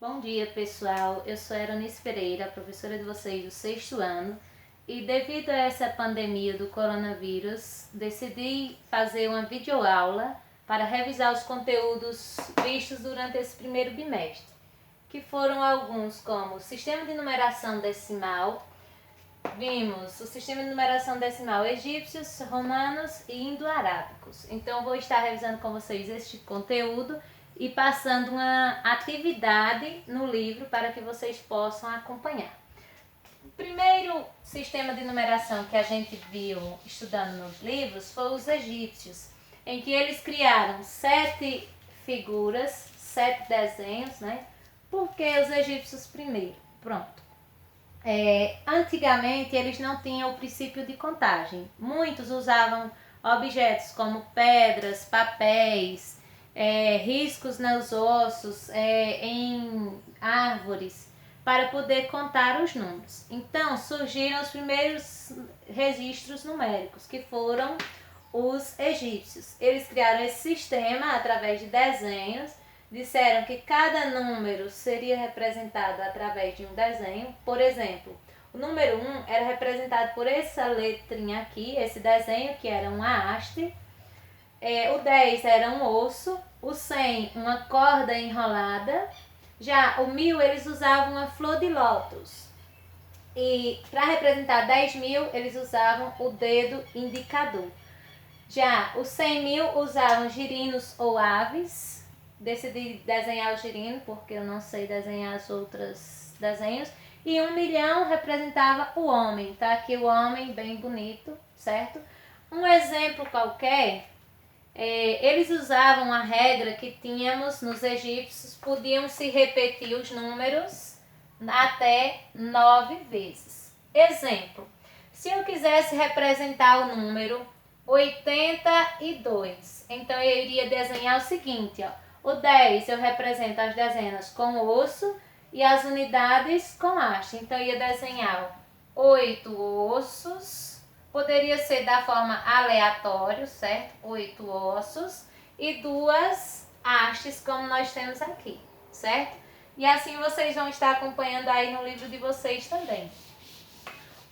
Bom dia, pessoal. Eu sou Eronice Pereira, professora de vocês do sexto ano, e devido a essa pandemia do coronavírus, decidi fazer uma videoaula para revisar os conteúdos vistos durante esse primeiro bimestre, que foram alguns como sistema de numeração decimal. Vimos o sistema de numeração decimal egípcios, romanos e indo-arábicos. Então, vou estar revisando com vocês este conteúdo e passando uma atividade no livro para que vocês possam acompanhar. O primeiro sistema de numeração que a gente viu estudando nos livros foi os egípcios, em que eles criaram 7 figuras, 7 desenhos, né? Por que os egípcios primeiro? Pronto. Antigamente eles não tinham o princípio de contagem. Muitos usavam objetos como pedras, papéis, riscos nos ossos, em árvores, para poder contar os números. Então surgiram os primeiros registros numéricos, que foram os egípcios. Eles criaram esse sistema através de desenhos. Disseram que cada número seria representado através de um desenho. Por exemplo, o número 1 era representado por essa letrinha aqui, esse desenho que era uma haste. O 10 era um osso, o 100 uma corda enrolada. Já o 1000 eles usavam uma flor de lótus. E para representar 10.000 eles usavam o dedo indicador. Já os 100.000 usavam girinos ou aves. Decidi desenhar o girino porque eu não sei desenhar os outros desenhos. E 1.000.000 representava o homem, tá? Aqui o homem bem bonito, certo? Um exemplo qualquer, eles usavam a regra que tínhamos nos egípcios, podiam se repetir os números até 9 vezes. Exemplo, se eu quisesse representar o número 82, então eu iria desenhar o seguinte, ó. O 10 eu represento as dezenas com osso e as unidades com haste. Então eu ia desenhar 8 ossos, poderia ser da forma aleatória, certo? 8 ossos e 2 hastes, como nós temos aqui, certo? E assim vocês vão estar acompanhando aí no livro de vocês também.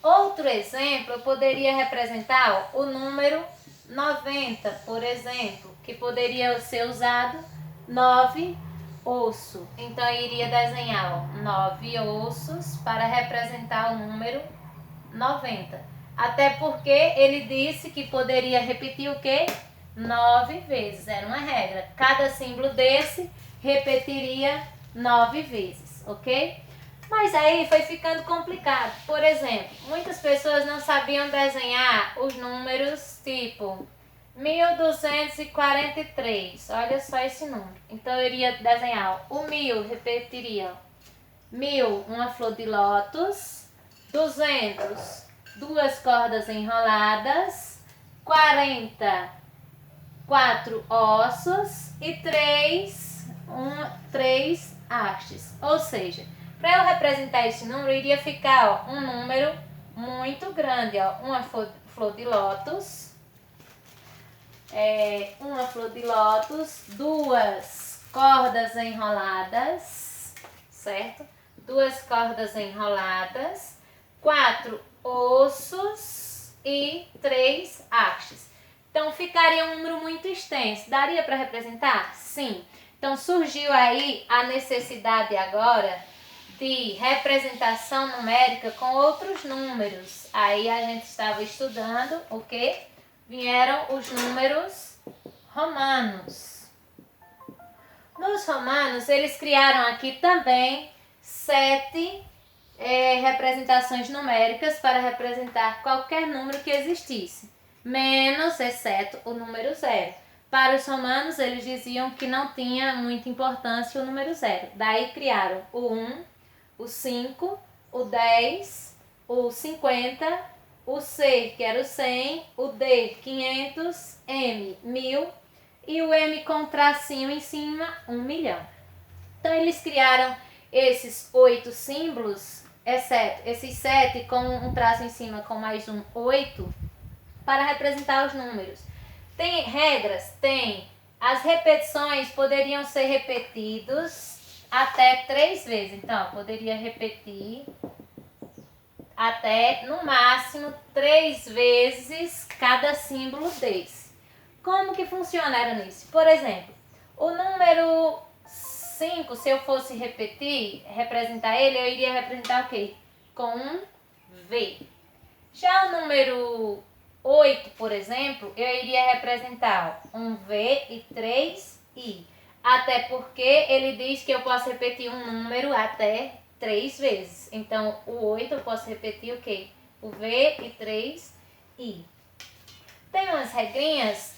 Outro exemplo, eu poderia representar o número 90, por exemplo, que poderia ser usado 9 osso. Então eu iria desenhar 9 ossos para representar o número 90. Até porque ele disse que poderia repetir o quê? 9 vezes. Era uma regra. Cada símbolo desse repetiria 9 vezes, ok? Mas aí foi ficando complicado. Por exemplo, muitas pessoas não sabiam desenhar os números tipo 1243. Olha só esse número. Então eu iria desenhar o 1000, repetiria 1000, uma flor de lótus, 200, duas cordas enroladas, 40, 4 ossos e 3 hastes. Ou seja, para eu representar esse número, iria ficar um número muito grande. Uma flor de lótus, duas cordas enroladas, certo? Duas cordas enroladas, 4 ossos e 3 hastes. Então ficaria um número muito extenso. Daria para representar? Sim. Então surgiu aí a necessidade agora de representação numérica com outros números. Aí a gente estava estudando o que? Vieram os números romanos. Nos romanos, eles criaram aqui também 7 representações numéricas para representar qualquer número que existisse, menos, exceto o número 0. Para os romanos, eles diziam que não tinha muita importância o número 0. Daí criaram o 1, o 5, o 10, o 50, o C, que era o 100, o D, 500, M, 1000 e o M com tracinho em cima, 1.000.000. Então eles criaram esses 8 símbolos, exceto esses 7 com um traço em cima com mais um 8, para representar os números. Tem regras? Tem. As repetições poderiam ser repetidos até 3 vezes. Então, eu poderia repetir até, no máximo, 3 vezes cada símbolo desse. Como que funciona, Eranice? Por exemplo, o número 5, se eu fosse representar ele, eu iria representar o quê? Com um V. Já o número 8, por exemplo, eu iria representar um V e 3 I. Até porque ele diz que eu posso repetir um número até 3 vezes. Então, o 8 eu posso repetir o quê? O V e 3 I. Tem umas regrinhas